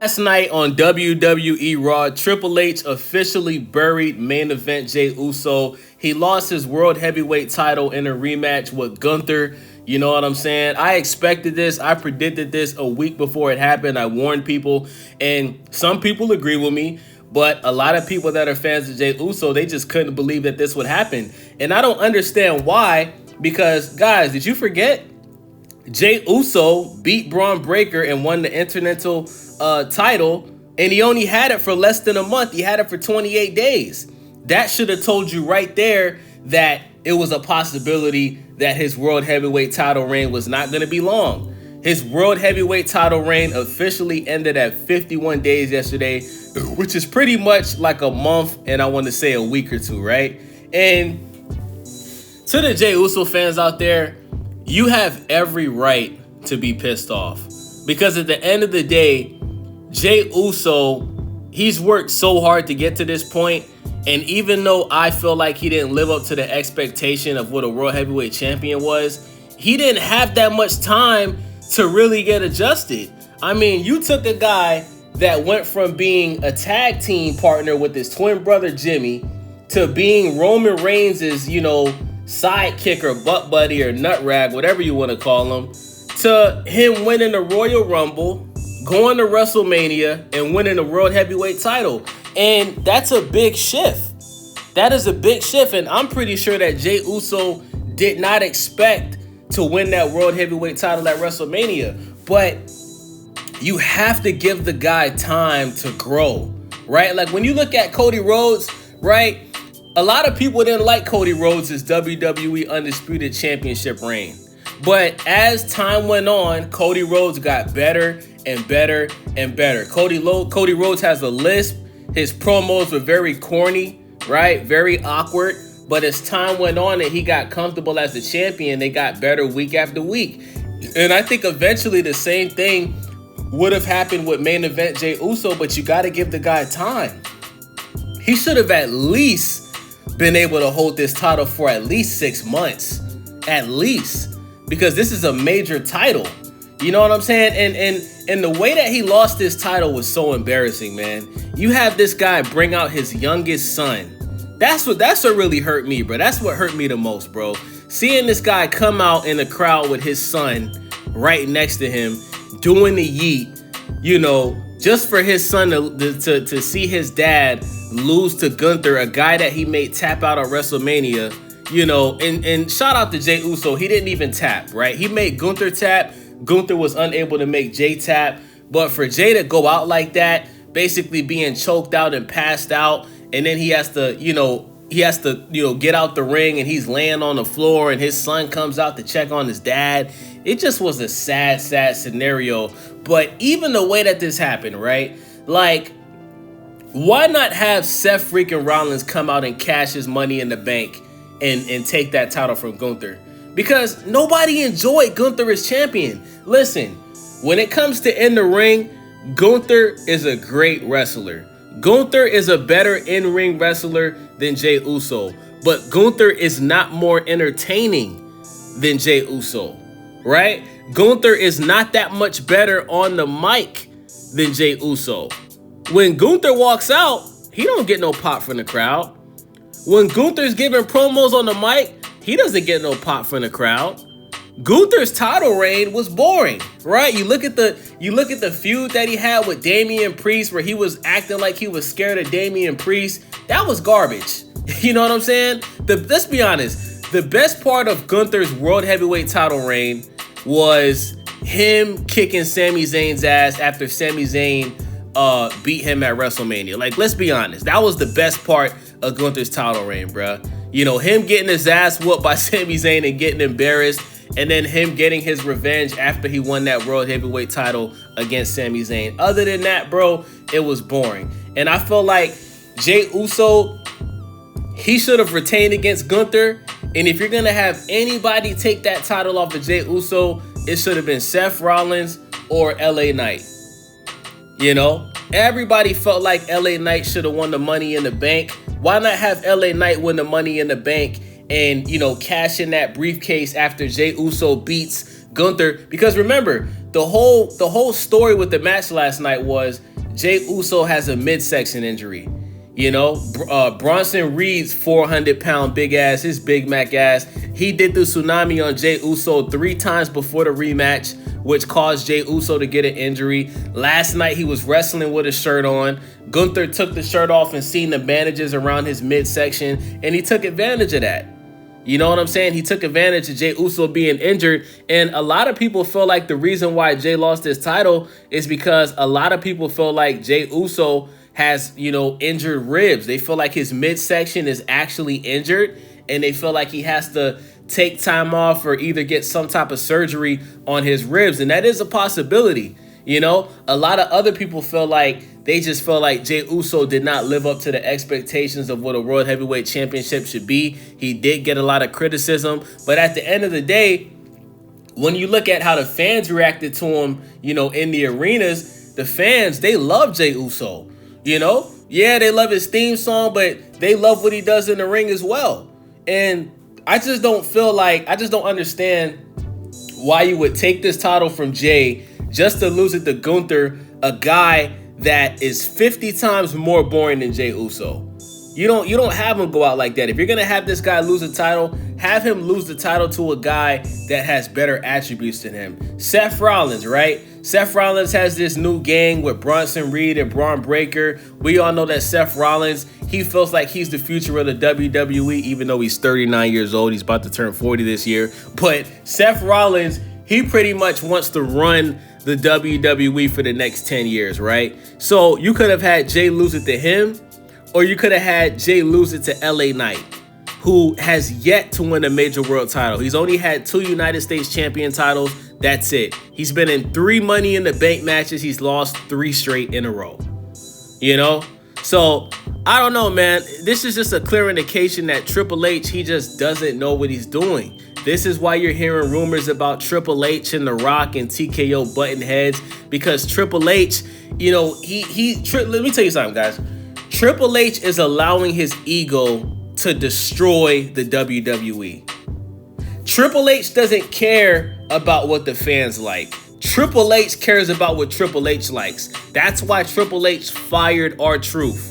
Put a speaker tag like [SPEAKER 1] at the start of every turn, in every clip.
[SPEAKER 1] Last night on WWE Raw, Triple H officially buried main event Jey Uso. He lost his World Heavyweight title in a rematch with Gunther. You know what I'm saying? I expected this. I predicted this a week before it happened. I warned people, and some people agree with me. But a lot of people that are fans of Jey Uso, they just couldn't believe that this would happen. And I don't understand why, because, guys, did you forget? Jey Uso beat Braun Breaker and won the Intercontinental title, and he only had it for less than a month. He had it for 28 days. That should have told you right there that it was a possibility that his World Heavyweight title reign was not going to be long. His World Heavyweight title reign officially ended at 51 days yesterday, which is pretty much like a month and I want to say a week or two, right? And to the Jey Uso fans out there, you have every right to be pissed off, because at the end of the day, Jey Uso, he's worked so hard to get to this point, and even though I feel like he didn't live up to the expectation of what a World Heavyweight Champion was, he didn't have that much time to really get adjusted. I mean, you took a guy that went from being a tag team partner with his twin brother Jimmy to being Roman Reigns' sidekick or butt buddy or nut rag, whatever you want to call him, to him winning the Royal Rumble, going to WrestleMania, and winning the World Heavyweight title. And that's a big shift. That is a big shift, and I'm pretty sure that Jey Uso did not expect to win that World Heavyweight title at WrestleMania. But you have to give the guy time to grow, right? Like when you look at Cody Rhodes, right? A lot of people didn't like Cody Rhodes' WWE Undisputed Championship reign. But as time went on, Cody Rhodes got better and better and better. Cody Rhodes has a lisp. His promos were very corny, right? Very awkward. But as time went on and he got comfortable as the champion, they got better week after week. And I think eventually the same thing would have happened with main event Jey Uso, but you got to give the guy time. He should have at least been able to hold this title for at least 6 months. At least. Because this is a major title. You know what I'm saying? And the way that he lost this title was so embarrassing, man. You have this guy bring out his youngest son. That's what really hurt me, bro. That's what hurt me the most, bro. Seeing this guy come out in the crowd with his son right next to him, doing the yeet, just for his son to see his dad lose to Gunther, a guy that he made tap out at WrestleMania, and shout out to Jey Uso. He didn't even tap, right? He made Gunther tap. Gunther was unable to make Jey tap. But for Jey to go out like that, basically being choked out and passed out, and then he has to get out the ring and he's laying on the floor and his son comes out to check on his dad. It just was a sad, sad scenario. But even the way that this happened, right? Like, why not have Seth freaking Rollins come out and cash his money in the bank and take that title from Gunther? Because nobody enjoyed Gunther as champion. Listen, when it comes to in the ring, Gunther is a great wrestler. Gunther is a better in-ring wrestler than Jey Uso. But Gunther is not more entertaining than Jey Uso, right? Gunther is not that much better on the mic than Jey Uso. When Gunther walks out, he don't get no pop from the crowd. When Gunther's giving promos on the mic, he doesn't get no pop from the crowd. Gunther's title reign was boring, right? You look at the feud that he had with Damian Priest, where he was acting like he was scared of Damian Priest. That was garbage. You know what I'm saying? Let's be honest. The best part of Gunther's World Heavyweight title reign was him kicking Sami Zayn's ass after Sami Zayn beat him at WrestleMania. Like, let's be honest. That was the best part of Gunther's title reign, bruh. Him getting his ass whooped by Sami Zayn and getting embarrassed, and then him getting his revenge after he won that World Heavyweight title against Sami Zayn. Other than that, bro, it was boring. And I feel like Jey Uso, he should have retained against Gunther. And if you're going to have anybody take that title off of Jey Uso, it should have been Seth Rollins or LA Knight. Everybody felt like LA Knight should have won the Money in the Bank. Why not have LA Knight win the Money in the Bank and, cash in that briefcase after Jey Uso beats Gunther? Because remember, the whole story with the match last night was Jey Uso has a midsection injury. You know, Bronson Reed's 400-pound big ass, his Big Mac ass, he did the tsunami on Jey Uso 3 times before the rematch, which caused Jey Uso to get an injury. Last night, he was wrestling with a shirt on. Gunther took the shirt off and seen the bandages around his midsection, and he took advantage of that. You know what I'm saying? He took advantage of Jey Uso being injured, and a lot of people feel like the reason why Jey lost his title is because a lot of people feel like Jey Uso has, you know, injured ribs. They feel like his midsection is actually injured, and they feel like he has to take time off or either get some type of surgery on his ribs, and that is a possibility. You know, a lot of other people feel like they just feel like Jey Uso did not live up to the expectations of what a World Heavyweight Championship should be. He did get a lot of criticism, but at the end of the day, when you look at how the fans reacted to him, you know, in the arenas, the fans, they love Jey Uso. You know, yeah, they love his theme song, but they love what he does in the ring as well. And I just don't understand why you would take this title from Jey just to lose it to Gunther, a guy that is 50 times more boring than Jey Uso. You don't have him go out like that. If you're gonna have this guy lose a title, have him lose the title to a guy that has better attributes than him. Seth Rollins, right? Seth Rollins has this new gang with Bronson Reed and Braun Breaker. We all know that Seth Rollins, he feels like he's the future of the WWE, even though he's 39 years old. He's about to turn 40 this year. But Seth Rollins, he pretty much wants to run the WWE for the next 10 years, right? So you could have had Jey lose it to him, or you could have had Jey lose it to LA Knight, who has yet to win a major world title. He's only had 2 United States champion titles. That's it. He's been in 3 Money in the Bank matches. He's lost 3 straight in a row. You know? So, I don't know, man. This is just a clear indication that Triple H, he just doesn't know what he's doing. This is why you're hearing rumors about Triple H and The Rock and TKO button heads, because Triple H, you know, let me tell you something, guys. Triple H is allowing his ego to destroy the WWE. Triple H doesn't care about what the fans like. Triple H cares about what Triple H likes. That's why Triple H fired R-Truth.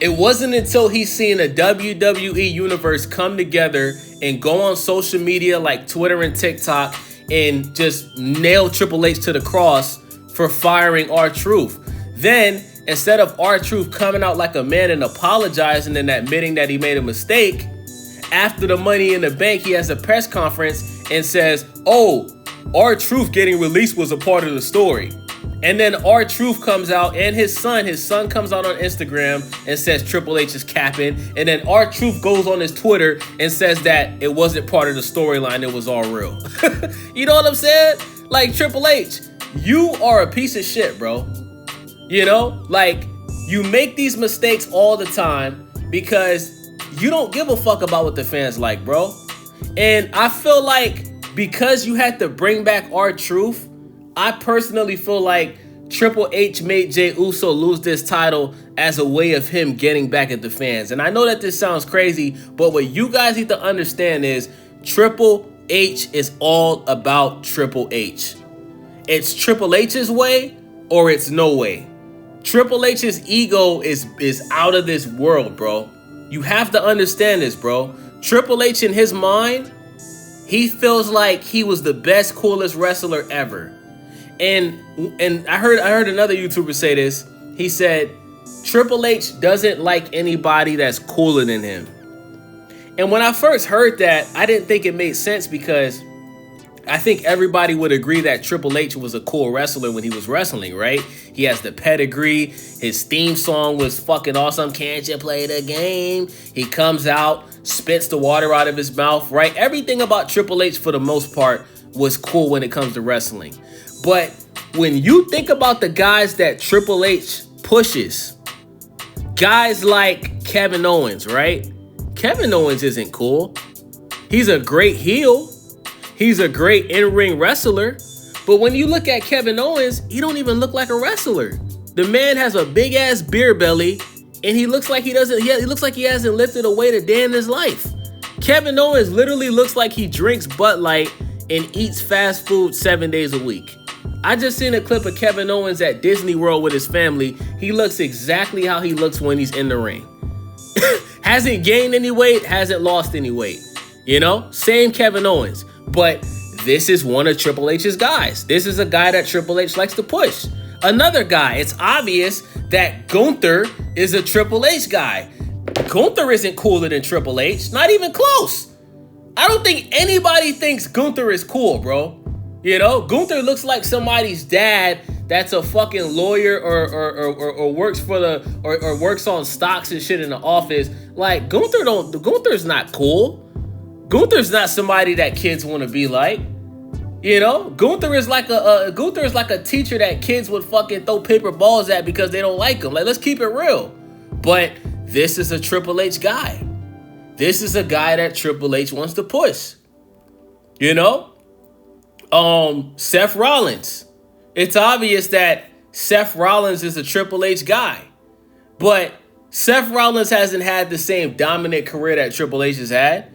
[SPEAKER 1] It wasn't until he's seen a WWE universe come together and go on social media like Twitter and TikTok and just nail Triple H to the cross for firing R-Truth. Then, instead of R-Truth coming out like a man and apologizing and admitting that he made a mistake, after the Money in the Bank, he has a press conference and says, oh, R-Truth getting released was a part of the story. And then R-Truth comes out, and his son comes out on Instagram and says Triple H is capping. And then R-Truth goes on his Twitter and says that it wasn't part of the storyline, it was all real. You know what I'm saying? Like, Triple H, you are a piece of shit, bro. You know, like, you make these mistakes all the time because you don't give a fuck about what the fans like, bro. And I feel like because you had to bring back R-Truth, I personally feel like Triple H made Jey Uso lose this title as a way of him getting back at the fans. And I know that this sounds crazy, but what you guys need to understand is Triple H is all about Triple H. It's Triple H's way or it's no way. Triple H's ego is out of this world, bro. You have to understand this, bro. Triple H in his mind, he feels like he was the best, coolest wrestler ever. And I heard another YouTuber say this. He said, Triple H doesn't like anybody that's cooler than him. And when I first heard that, I didn't think it made sense because I think everybody would agree that Triple H was a cool wrestler when he was wrestling, right? He has the pedigree. His theme song was fucking awesome. Can't you play the game? He comes out, spits the water out of his mouth, right? Everything about Triple H, for the most part, was cool when it comes to wrestling. But when you think about the guys that Triple H pushes, guys like Kevin Owens, right? Kevin Owens isn't cool. He's a great heel. He's a great in-ring wrestler. But when you look at Kevin Owens, he don't even look like a wrestler. The man has a big-ass beer belly, and he looks like he looks like he hasn't lifted a weight a day in his life. Kevin Owens literally looks like he drinks Bud Light and eats fast food 7 days a week. I just seen a clip of Kevin Owens at Disney World with his family. He looks exactly how he looks when he's in the ring. Hasn't gained any weight, hasn't lost any weight. You know, same Kevin Owens. But this is one of Triple H's guys. This is a guy that Triple H likes to push. Another guy, it's obvious that Gunther is a Triple H guy. Gunther isn't cooler than Triple H, not even close. I don't think anybody thinks Gunther is cool, bro. You know, Gunther looks like somebody's dad that's a fucking lawyer or works for the or works on stocks and shit in the office. Like Gunther's not cool. Gunther's not somebody that kids want to be like. You know, Gunther is like a teacher that kids would fucking throw paper balls at because they don't like him. Like, let's keep it real. But this is a Triple H guy. This is a guy that Triple H wants to push. You know? Seth Rollins. It's obvious that Seth Rollins is a Triple H guy. But Seth Rollins hasn't had the same dominant career that Triple H has had.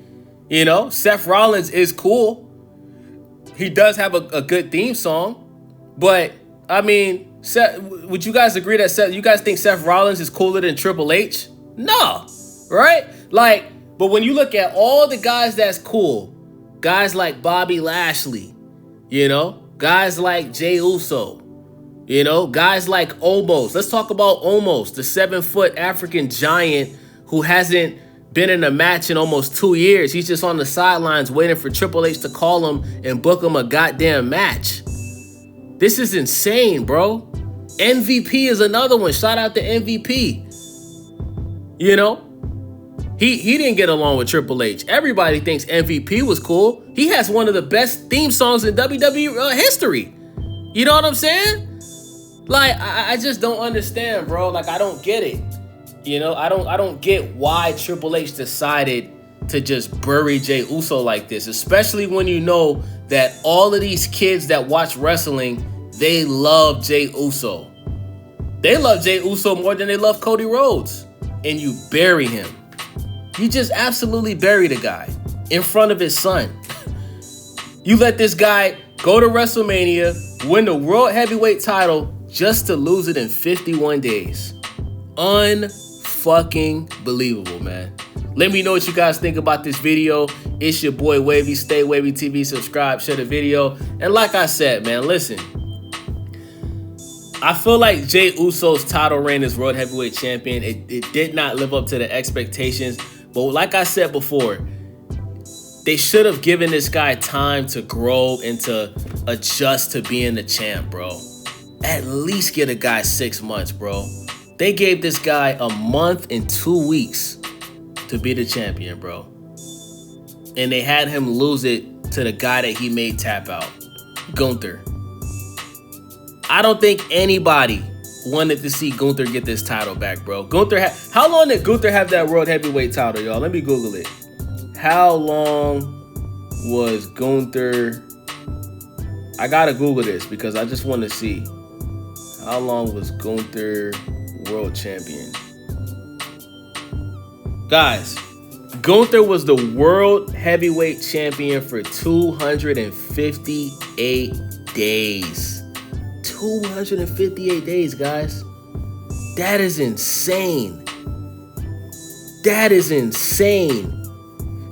[SPEAKER 1] You know, Seth Rollins is cool. He does have a good theme song. But, I mean, would you guys agree that you guys think Seth Rollins is cooler than Triple H? No. Right? Like, but when you look at all the guys that's cool, guys like Bobby Lashley, you know, guys like Jey Uso, you know, guys like Omos. Let's talk about Omos, the 7-foot African giant who hasn't been in a match in almost 2 years. He's just on the sidelines waiting for Triple H to call him and book him a goddamn match. This is insane, bro. MVP is another one. Shout out to MVP. You know, he didn't get along with Triple H. Everybody thinks MVP was cool. He has one of the best theme songs in WWE history. You know what I'm saying? Like, I just don't understand, bro. Like, I don't get it. You know, I don't get why Triple H decided to just bury Jey Uso like this, especially when you know that all of these kids that watch wrestling, they love Jey Uso. They love Jey Uso more than they love Cody Rhodes. And you bury him. You just absolutely bury the guy in front of his son. You let this guy go to WrestleMania, win the World Heavyweight title just to lose it in 51 days. Unfucking believable, man. Let me know what you guys think about this video. It's your boy Wavy. Stay Wavy TV. Subscribe, share the video. And like I said, man, listen. I feel like Jey Uso's title reign as World Heavyweight Champion, it did not live up to the expectations. But like I said before, they should have given this guy time to grow and to adjust to being the champ, bro. At least get a guy 6 months, bro. They gave this guy a month and 2 weeks to be the champion, bro. And they had him lose it to the guy that he made tap out, Gunther. I don't think anybody wanted to see Gunther get this title back, bro. How long did Gunther have that World Heavyweight title, y'all? Let me Google it. How long was Gunther? I gotta Google this because I just want to see. How long was Gunther World Champion? Guys, Gunther was the World Heavyweight Champion for 258 days. 258 days, guys. That is insane. That is insane.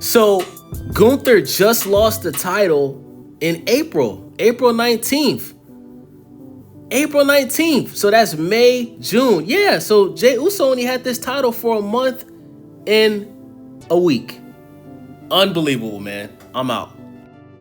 [SPEAKER 1] So, Gunther just lost the title in April 19th. April 19th. So that's May, June. Yeah, so Jey Uso only had this title for a month and a week. Unbelievable, man. I'm out.